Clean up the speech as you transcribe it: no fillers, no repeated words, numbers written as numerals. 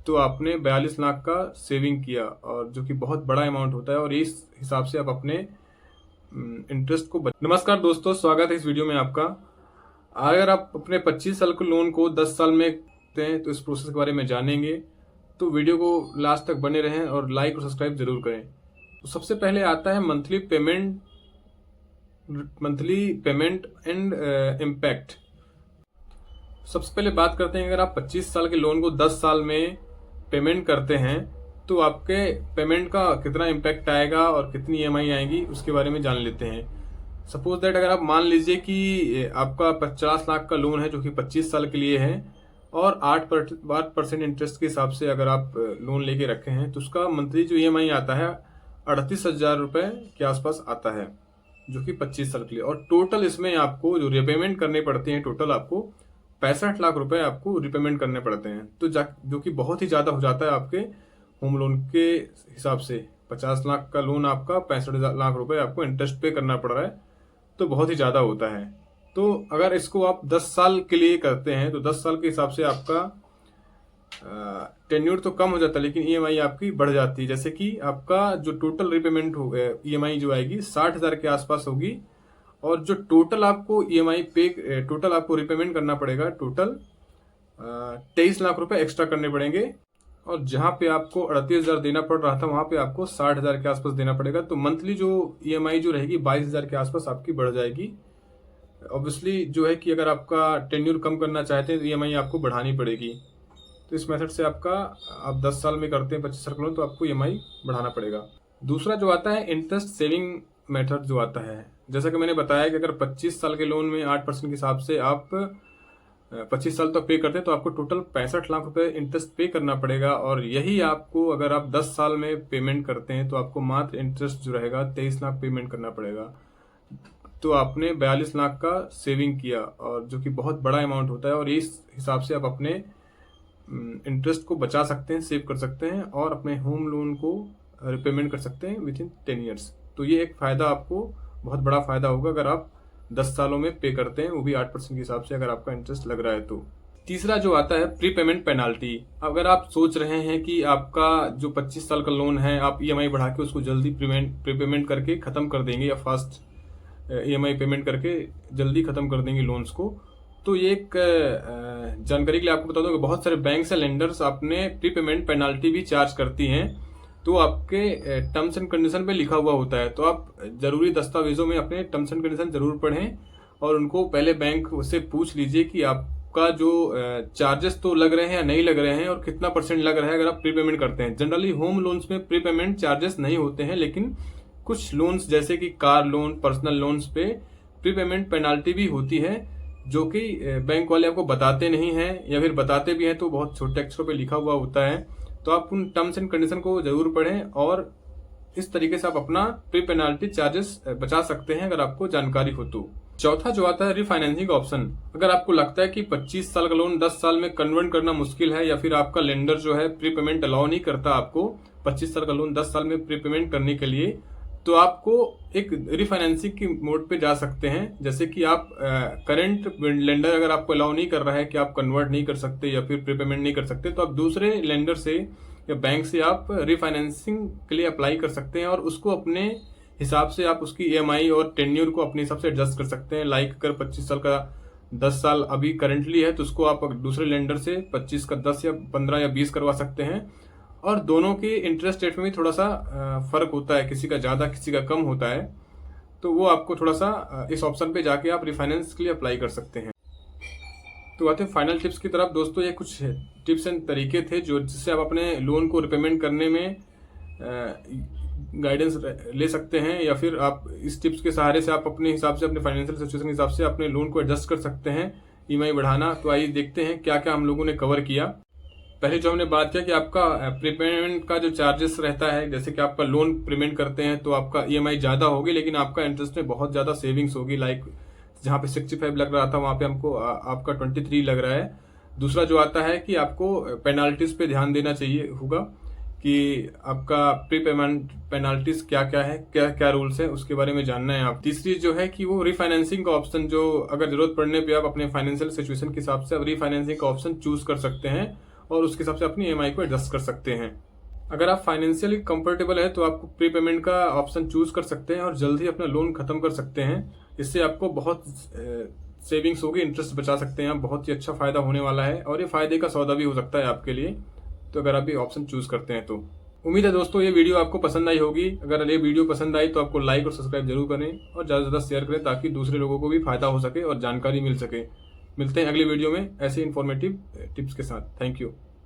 तो आपने 42 लाख का सेविंग किया, और जो कि बहुत बड़ा अमाउंट होता है, और इस हिसाब से आप अपने इंटरेस्ट को नमस्कार दोस्तों, स्वागत है इस वीडियो में आपका। अगर आप अपने 25 साल के लोन को 10 साल में करते हैं तो इस प्रोसेस के बारे में जानेंगे, तो वीडियो को लास्ट तक बने रहें और लाइक और सब्सक्राइब जरूर करें। तो सबसे पहले आता है मंथली पेमेंट एंड इम्पैक्ट। सबसे पहले बात करते हैं, अगर आप 25 साल के लोन को 10 साल में पेमेंट करते हैं तो आपके पेमेंट का कितना इम्पैक्ट आएगा और कितनी ईएमआई आएगी उसके बारे में जान लेते हैं। सपोज दैट अगर आप मान लीजिए कि आपका 50 लाख का लोन है जो कि 25 साल के लिए है, और 8% इंटरेस्ट के हिसाब से अगर आप लोन लेके रखे हैं तो उसका मंथली जो ईएमआई आता है 38,000 रुपये के आसपास आता है, जो कि 25 साल के लिए। और टोटल इसमें आपको जो रिपेमेंट करने पड़ते हैं, टोटल आपको 65 लाख रुपए आपको रिपेमेंट करने पड़ते हैं, तो जो कि बहुत ही ज्यादा हो जाता है आपके होम लोन के हिसाब से। 50 लाख का लोन आपका 65 लाख रुपए आपको इंटरेस्ट पे करना पड़ रहा है, तो बहुत ही ज्यादा होता है। तो अगर इसको आप 10 साल के लिए करते हैं तो 10 साल के हिसाब से आपका टेन्यूर तो कम हो जाता है, लेकिन ईएमआई आपकी बढ़ जाती है। जैसे कि आपका जो टोटल रिपेमेंट हो ईएमआई जो आएगी 60,000 के आसपास होगी, और जो टोटल आपको ईएमआई टोटल आपको रिपेमेंट करना पड़ेगा, टोटल 23 लाख रुपए एक्स्ट्रा करने पड़ेंगे। और जहां पे आपको 38,000 देना पड़ रहा था वहां पे आपको 60,000 के आसपास देना पड़ेगा। तो मंथली जो ईएमआई जो रहेगी 22,000 के आसपास आपकी बढ़ जाएगी। ऑब्वियसली जो है कि अगर आपका टेन्यूर कम करना चाहते हैं तो ईएमआई आपको बढ़ानी पड़ेगी। तो इस मेथड से आप 10 साल में करते हैं 25 साल का लोन, तो आपको ईएमआई बढ़ाना पड़ेगा। दूसरा जो आता है इंटरेस्ट सेविंग मेथड जो आता है, जैसा कि मैंने बताया कि अगर 25 साल के लोन में 8% के हिसाब से आप 25 साल तक पे करते हैं तो आपको टोटल 65 लाख रुपए इंटरेस्ट पे करना पड़ेगा। और यही आपको अगर आप 10 साल में पेमेंट करते हैं तो आपको मात्र इंटरेस्ट जो रहेगा 23 लाख पेमेंट करना पड़ेगा। तो आपने 42 लाख का सेविंग किया, और जो कि बहुत बड़ा अमाउंट होता है, और इस हिसाब से आप अपने इंटरेस्ट को बचा सकते हैं, सेव कर सकते हैं, और अपने होम लोन को रिपेमेंट कर सकते हैं विद इन 10 ईयर्स। तो ये एक फायदा आपको बहुत बड़ा फायदा होगा अगर आप 10 सालों में पे करते हैं, वो भी 8% के हिसाब से अगर आपका इंटरेस्ट लग रहा है तो। तीसरा जो आता है प्री पेमेंट पेनाल्टी। अगर आप सोच रहे हैं कि आपका जो 25 साल का लोन है आप ईएमआई बढ़ा के उसको जल्दी प्री पेमेंट करके खत्म कर देंगे, या फास्ट ईएमआई पेमेंट करके जल्दी खत्म कर देंगे लोन्स को, तो ये एक जानकारी के लिए आपको बता दूं कि बहुत सारे बैंक्स या लेंडर्स अपने प्री पेमेंट पेनाल्टी भी चार्ज करती हैं। तो आपके टर्म्स एंड कंडीशन पे लिखा हुआ होता है, तो आप जरूरी दस्तावेजों में अपने टर्म्स एंड कंडीशन जरूर पढ़ें, और उनको पहले बैंक से पूछ लीजिए कि आपका जो चार्जेस तो लग रहे हैं या नहीं लग रहे हैं, और कितना % लग रहा है अगर आप प्री पेमेंट करते हैं। जनरली होम लोन्स में प्री पेमेंट चार्जेस नहीं होते हैं, लेकिन कुछ लोन्स जैसे कि कार लोन, पर्सनल लोन्स पे प्री पेमेंट पेनाल्टी भी होती है, जो कि बैंक वाले आपको बताते नहीं हैं, या फिर बताते भी हैं तो बहुत छोटे अक्षरों पे लिखा हुआ होता है। तो आप उन टर्म्स एंड कंडीशन को जरूर पढ़ें, और इस तरीके से आप अपना प्री पेनाल्टी चार्जेस बचा सकते हैं अगर आपको जानकारी हो तो। चौथा जो आता है रिफाइनेंसिंग ऑप्शन। अगर आपको लगता है कि 25 साल का लोन 10 साल में कन्वर्ट करना मुश्किल है, या फिर आपका लेंडर जो है प्री पेमेंट अलाउ नहीं करता आपको 25 साल का लोन 10 साल में प्री पेमेंट करने के लिए, तो आपको एक रिफाइनेंसिंग की मोड पे जा सकते हैं। जैसे कि आप करंट लेंडर अगर आपको अलाउ नहीं कर रहा है कि आप कन्वर्ट नहीं कर सकते या फिर प्रीपेमेंट नहीं कर सकते, तो आप दूसरे लेंडर से या बैंक से आप रिफाइनेंसिंग के लिए अप्लाई कर सकते हैं, और उसको अपने हिसाब से आप उसकी ईएमआई और टेन्यूर को अपने हिसाब से एडजस्ट कर सकते हैं। लाइक अगर 25 साल का 10 साल अभी करंटली है तो उसको आप दूसरे लेंडर से 25 का 10 या 15 या 20 करवा सकते हैं। और दोनों के इंटरेस्ट रेट में भी थोड़ा सा फर्क होता है, किसी का ज्यादा किसी का कम होता है, तो वो आपको थोड़ा सा इस ऑप्शन पे जाके आप रिफाइनेंस के लिए अप्लाई कर सकते हैं। तो आते हैं फाइनल टिप्स की तरफ। दोस्तों ये कुछ टिप्स एंड तरीके थे जो जिससे आप अपने लोन को रिपेमेंट करने में गाइडेंस ले सकते हैं, या फिर आप इस टिप्स के सहारे से आप अपने हिसाब से, अपने फाइनेंशियल सिचुएशन के हिसाब से अपने लोन को एडजस्ट कर सकते हैं, ईएमआई बढ़ाना। तो आइए देखते हैं क्या क्या हम लोगों ने कवर किया। पहले जो हमने बात किया कि आपका प्रीपेमेंट का जो चार्जेस रहता है, जैसे कि आपका लोन पेमेंट करते हैं तो आपका ईएमआई ज्यादा होगी, लेकिन आपका इंटरेस्ट में बहुत ज्यादा सेविंग्स होगी। लाइक जहां पे 65 लग रहा था वहां पे हमको आपका 23 लग रहा है। दूसरा जो आता है कि आपको पेनाल्टीज पे ध्यान देना चाहिए होगा कि आपका प्री पेमेंट पेनाल्टीज क्या क्या है, क्या क्या रूल्स है, उसके बारे में जानना है आप। तीसरी जो है कि वो रिफाइनेंसिंग का ऑप्शन, जो अगर जरूरत पड़ने पे आप अपने फाइनेंशियल सिचुएशन के हिसाब से आप रिफाइनेंसिंग का ऑप्शन चूज कर सकते हैं, और उसके हिसाब से अपनी ईएमआई को एडजस्ट कर सकते हैं। अगर आप फाइनेंशियली कंफर्टेबल है तो आप प्री पेमेंट का ऑप्शन चूज कर सकते हैं और जल्द ही अपना लोन खत्म कर सकते हैं। इससे आपको बहुत सेविंग्स होगी, इंटरेस्ट बचा सकते हैं आप, बहुत ही अच्छा फायदा होने वाला है और ये फायदे का सौदा भी हो सकता है आपके लिए, तो अगर आप ये ऑप्शन चूज करते हैं तो। उम्मीद है दोस्तों ये वीडियो आपको पसंद आई होगी। अगर ये वीडियो पसंद आई तो आपको लाइक और सब्सक्राइब जरूर करें और ज़्यादा से ज़्यादा शेयर करें ताकि दूसरे लोगों को भी फायदा हो सके और जानकारी मिल सके। मिलते हैं अगली वीडियो में ऐसे इन्फॉर्मेटिव टिप्स के साथ। Thank you.